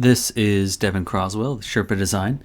This is Devin Croswell, the Sherpa Design,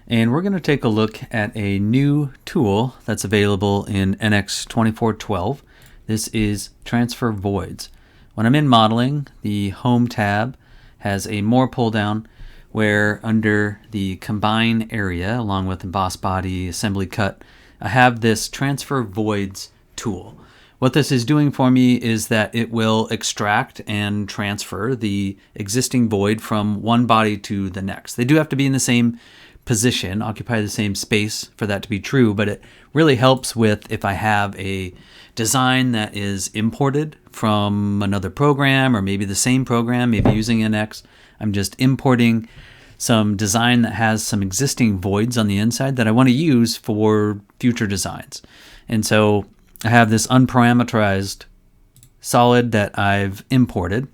and we're going to take a look at a new tool that's available in NX 2412. This is Transfer Voids. When I'm in modeling, the Home tab has a More pull down where under the Combine area, along with Emboss Body, Assembly Cut, I have this Transfer Voids tool. What this is doing for me is that it will extract and transfer the existing void from one body to the next. They do have to be in the same position, occupy the same space for that to be true, but it really helps with if I have a design that is imported from another program or maybe the same program, maybe using NX. I'm just importing some design that has some existing voids on the inside that I want to use for future designs. And so I have this unparameterized solid that I've imported.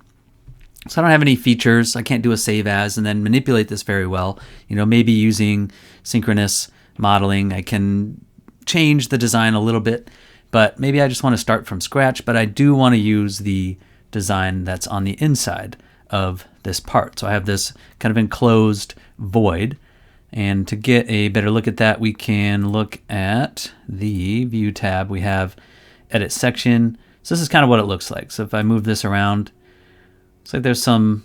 So I don't have any features. I can't do a save as and then manipulate this very well. Maybe using synchronous modeling, I can change the design a little bit, but maybe I just want to start from scratch, but I do want to use the design that's on the inside of this part. So I have this kind of enclosed void. And to get a better look at that, we can look at the View tab. We have Edit Section. So this is kind of what it looks like. So if I move this around, it's like there's some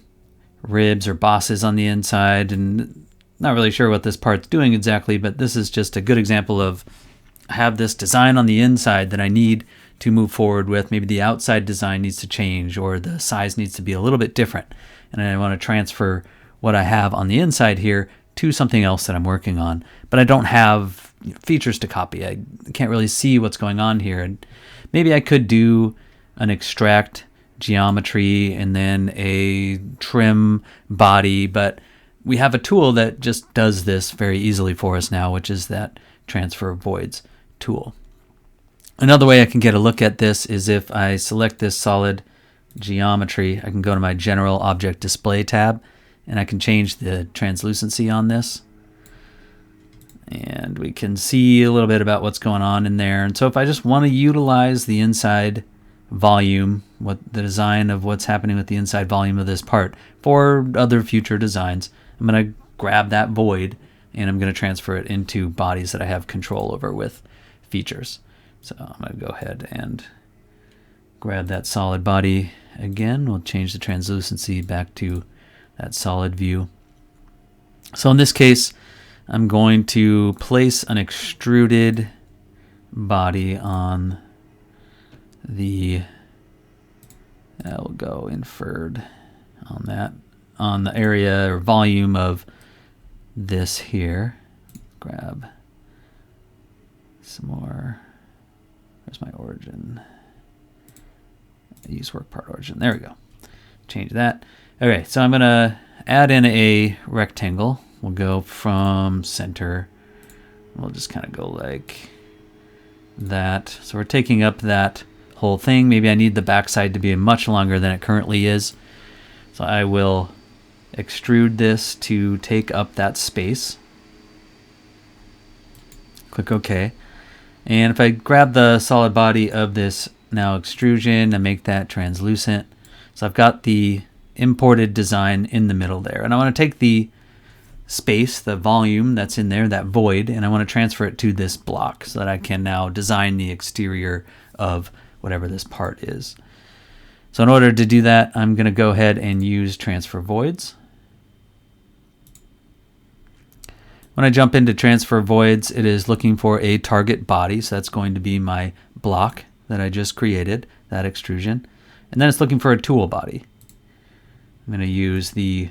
ribs or bosses on the inside, and not really sure what this part's doing exactly, but this is just a good example of I have this design on the inside that I need to move forward with. Maybe the outside design needs to change or the size needs to be a little bit different. And I want to transfer what I have on the inside here to something else that I'm working on, but I don't have features to copy. I can't really see what's going on here. And maybe I could do an extract geometry and then a trim body, but we have a tool that just does this very easily for us now, which is that Transfer Voids tool. Another way I can get a look at this is if I select this solid geometry, I can go to my General Object Display tab, and I can change the translucency on this. And we can see a little bit about what's going on in there. And so if I just want to utilize the inside volume, what the design of what's happening with the inside volume of this part for other future designs, I'm going to grab that void and I'm going to transfer it into bodies that I have control over with features. So I'm going to go ahead and grab that solid body again. We'll change the translucency back to that solid view. So in this case, I'm going to place an extruded body on the, we'll go inferred on that, on the area or volume of this here. Grab some more. Where's my origin? Use work part origin. There we go. Change that. Okay, so I'm going to add in a rectangle. We'll go from center. We'll just kind of go like that. So we're taking up that whole thing. Maybe I need the backside to be much longer than it currently is. So I will extrude this to take up that space. Click OK. And if I grab the solid body of this now extrusion and make that translucent, so I've got the imported design in the middle there. And I want to take the space, the volume that's in there, that void, and I want to transfer it to this block so that I can now design the exterior of whatever this part is. So in order to do that, I'm going to go ahead and use Transfer Voids. When I jump into Transfer Voids, it is looking for a target body, so that's going to be my block that I just created, that extrusion. And then it's looking for a tool body. I'm going to use the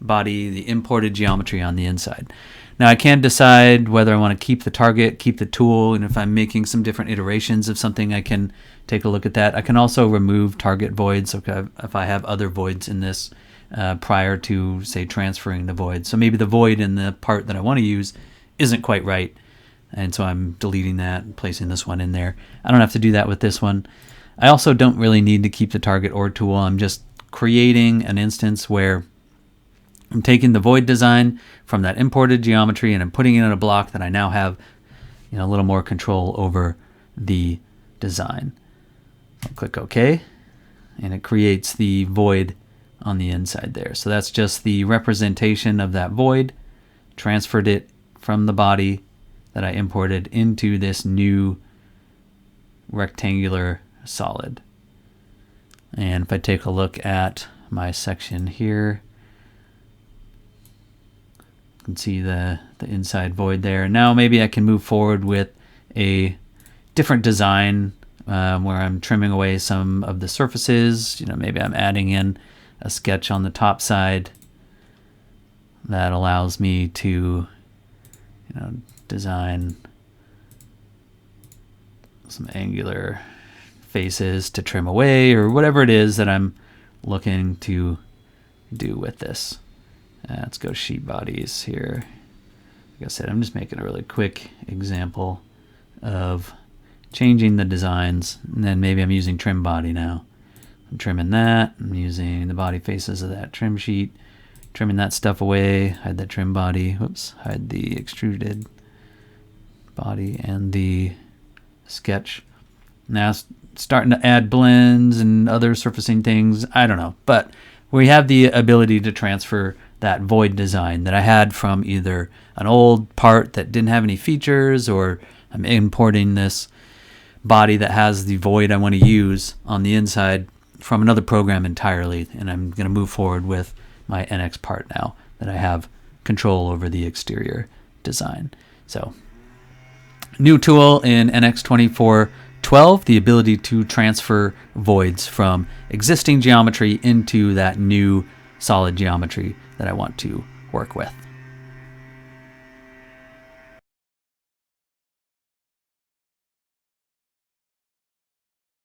body, the imported geometry on the inside. Now I can decide whether I want to keep the target, keep the tool, and if I'm making some different iterations of something, I can take a look at that. I can also remove target voids if I have other voids in this prior to, say, transferring the void. So maybe the void in the part that I want to use isn't quite right, and so I'm deleting that and placing this one in there. I don't have to do that with this one. I also don't really need to keep the target or tool. I'm just creating an instance where I'm taking the void design from that imported geometry and I'm putting it in a block that I now have a little more control over the design. I'll click OK, and it creates the void on the inside there. So that's just the representation of that void, transferred it from the body that I imported into this new rectangular solid. And if I take a look at my section here, you can see the inside void there. Now maybe I can move forward with a different design where I'm trimming away some of the surfaces. Maybe I'm adding in a sketch on the top side that allows me to design some angular faces to trim away, or whatever it is that I'm looking to do with this. Let's go sheet bodies here. Like I said, I'm just making a really quick example of changing the designs, and then maybe I'm using trim body now. I'm trimming that. I'm using the body faces of that trim sheet, trimming that stuff away, hide that trim body, whoops, hide the extruded body and the sketch. Now starting to add blends and other surfacing things. I don't know, but we have the ability to transfer that void design that I had from either an old part that didn't have any features, or I'm importing this body that has the void I want to use on the inside from another program entirely, and I'm going to move forward with my NX part now that I have control over the exterior design. So new tool in NX 2412, the ability to transfer voids from existing geometry into that new solid geometry that I want to work with.